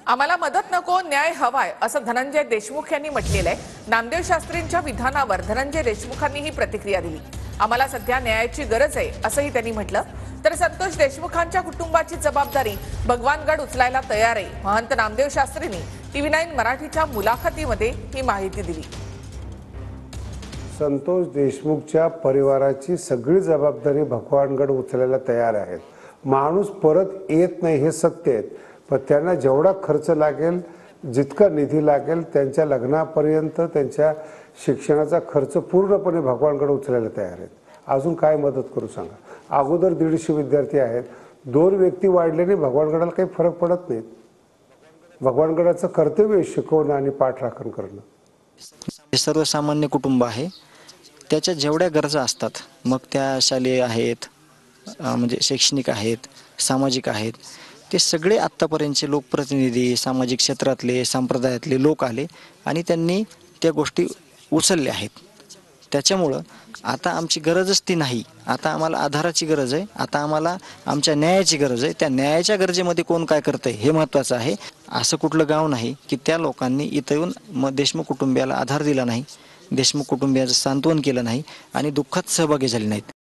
आम्हाला मदत नको, न्याय हवाय असं धनंजय देशमुख यांनी म्हटलेलं आहे। नामदेव शास्त्रींच्या विधानावर धनंजय देशमुखांनी ही प्रतिक्रिया दिली। आम्हाला सध्या न्यायाची गरज आहे असंही त्यांनी म्हटलं। तर संतोष देशमुखांच्या कुटुंबाची जबाबदारी भगवानगड उचलायला तयार आहे। महंत नामदेव शास्त्रींनी TV9 मराठीच्या मुलाखतीमध्ये ही माहिती दिली। संतोष देशमुखच्या परिवाराची सगळी जबाबदारी भगवानगड उचलायला तयार आहेत। माणूस परत येत नाही हे सत्य आहे, पण त्यांना जेवढा खर्च लागेल, जितका निधी लागेल, त्यांच्या लग्नापर्यंत त्यांच्या शिक्षणाचा खर्च पूर्णपणे भगवानगड उचलायला तयार आहेत। अजून काय मदत करू सांगा? अगोदर 150 विद्यार्थी आहेत, 2 व्यक्ती वाढल्याने भगवानगडाला काही फरक पडत नाही। भगवानगडाचं कर्तव्य शिकवणं आणि पाठराखण करणं। सर्वसामान्य कुटुंब आहे, त्याच्या जेवढ्या गरजा असतात, मग त्या शालेय आहेत, म्हणजे शैक्षणिक आहेत, सामाजिक आहेत, ते सगळे आत्तापर्यंतचे लोकप्रतिनिधी, सामाजिक क्षेत्रातले, संप्रदायातले लोक आले आणि त्यांनी त्या गोष्टी उचलल्या आहेत। त्याच्यामुळं आता आमची गरजच ती नाही, आता आम्हाला आधाराची गरज आहे, आता आम्हाला आमच्या न्यायाची गरज आहे। त्या न्यायाच्या गरजेमध्ये कोण काय करतंय हे महत्त्वाचं आहे। असं कुठलं गाव नाही की त्या लोकांनी इथं येऊन देशमुख कुटुंबियाला आधार दिला नाही, देशमुख कुटुंबियाचं सांत्वन केलं नाही आणि दुःखात सहभागी झाले नाहीत।